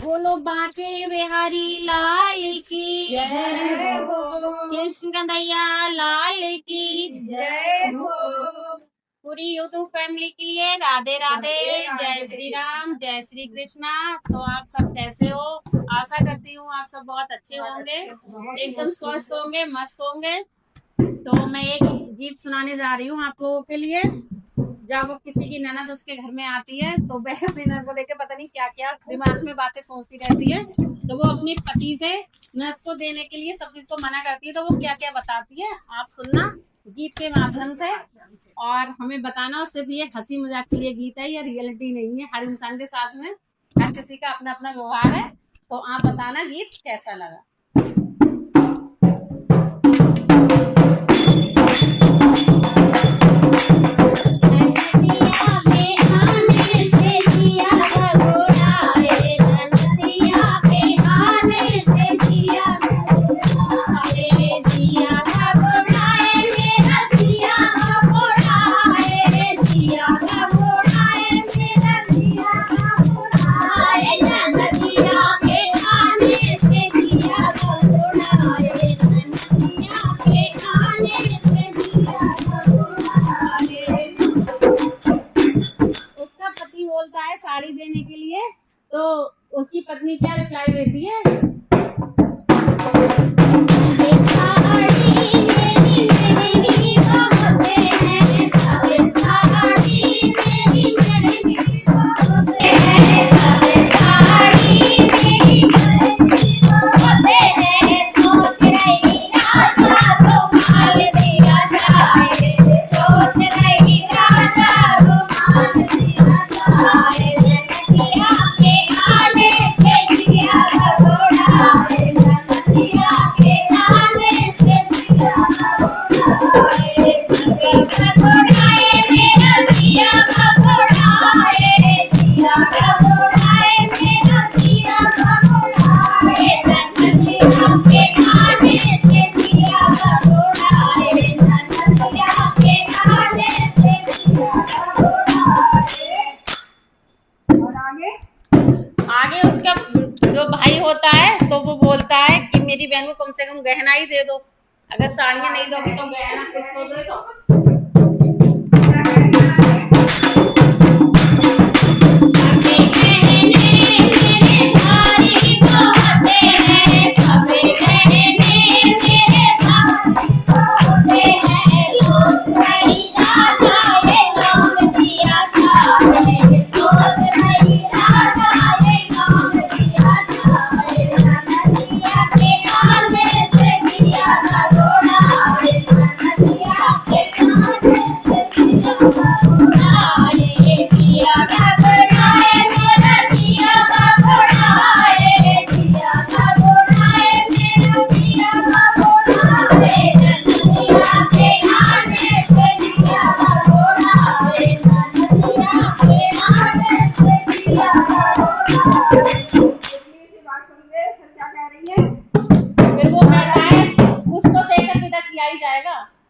बोलो बांके बिहारी लाल की जय हो। कृष्ण कन्हैया लाल की जय हो। पूरी यूट्यूब फैमिली के लिए राधे राधे, जय श्री राम, जय श्री कृष्णा। तो आप सब कैसे हो? आशा करती हूँ आप सब बहुत अच्छे होंगे, एकदम स्वस्थ होंगे, मस्त होंगे। तो मैं एक गीत सुनाने जा रही हूँ आप लोगों के लिए। जब किसी की ननद उसके घर में आती है तो वह अपनी ननद को देख के पता नहीं क्या क्या दिमाग में बातें सोचती रहती है। तो वो अपने पति से ननद को देने के लिए सब चीज को मना करती है। तो वो क्या क्या बताती है आप सुनना गीत के माध्यम से, और हमें बताना। सिर्फ ये हंसी मजाक के लिए गीत है, ये रियलिटी नहीं है। हर इंसान के साथ में हर किसी का अपना अपना व्यवहार है। तो आप बताना गीत कैसा लगा। बोलता है साड़ी देने के लिए, तो उसकी पत्नी क्या रिप्लाई देती है? आगे उसका जो भाई होता है तो वो बोलता है कि मेरी बहन को कम से कम गहना ही दे दो, अगर साड़ियां नहीं दोगे तो गहना कुछ तो दे दो।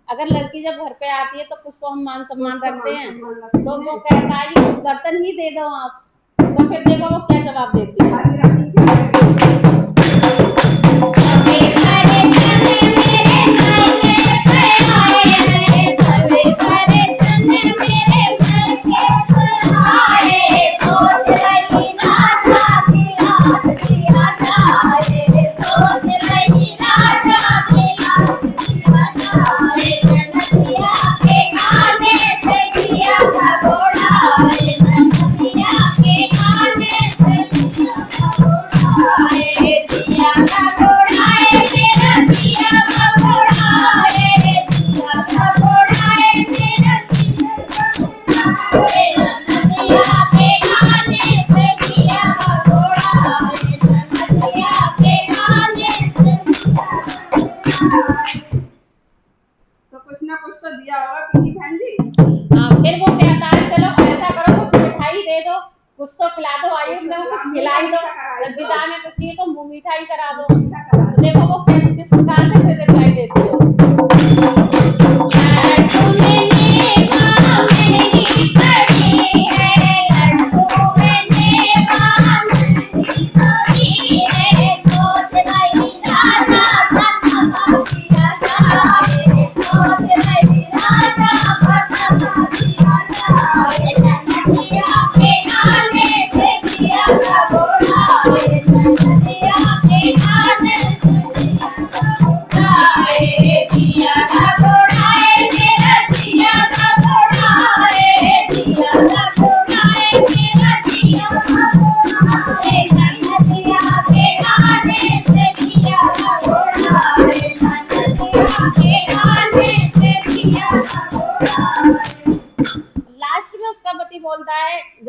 अगर लड़की जब घर पे आती है तो कुछ तो हम मान सम्मान रखते हैं। तो वो कहता है कि कुछ बर्तन ही दे दो आप, तो फिर देखो वो क्या जवाब देती है। फिर वो कहता है चलो ऐसा करो कुछ मिठाई दे दो, कुछ तो खिला दो, आयु में कुछ खिलाई दो, जब विदा में कुछ नहीं तो मुंह मिठाई करा दो। देखो वो किस प्रकार से फिर रिप्लाई देती है।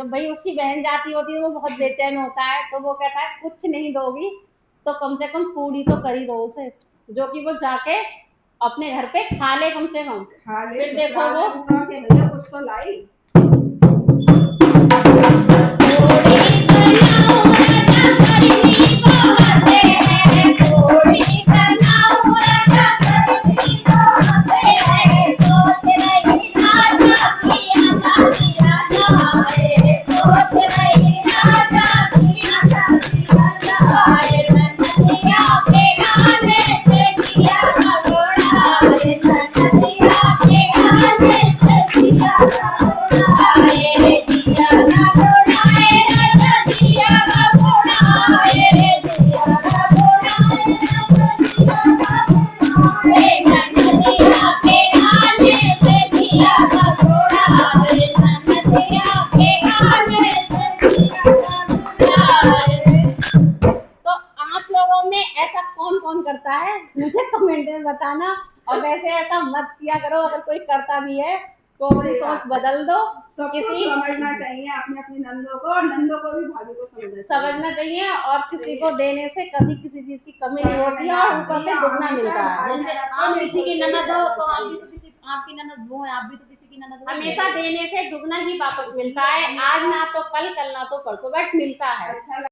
भाई उसकी बहन जाती होती है, वो बहुत बेचैन होता है, तो वो कहता है कुछ नहीं दोगी तो कम से कम पूरी तो कर ही दो उसे, जो कि वो जाके अपने घर पे खा ले कम से कम। खा ले फिर देखो वो कुछ तो लाई। तो आप लोगों में ऐसा कौन कौन करता है मुझे कमेंट में बताना। और वैसे ऐसा मत किया करो, अगर कोई करता भी है तो अपनी सोच बदल दो। किसी समझना चाहिए अपने अपनी नंदों को, और नंदों को भी भाभी को समझना चाहिए। और किसी को देने से कभी किसी चीज की कमी नहीं होती है, और ऊपर से दुगना मिलता है। जैसे आप किसी की ननद हो तो आप भी तो किसी, आपकी ननद वो है, आप भी तो किसी की ननद हो। हमेशा देने से दुगना ही वापस मिलता है, आज ना तो कल, कल ना तो परसों, बट मिलता है।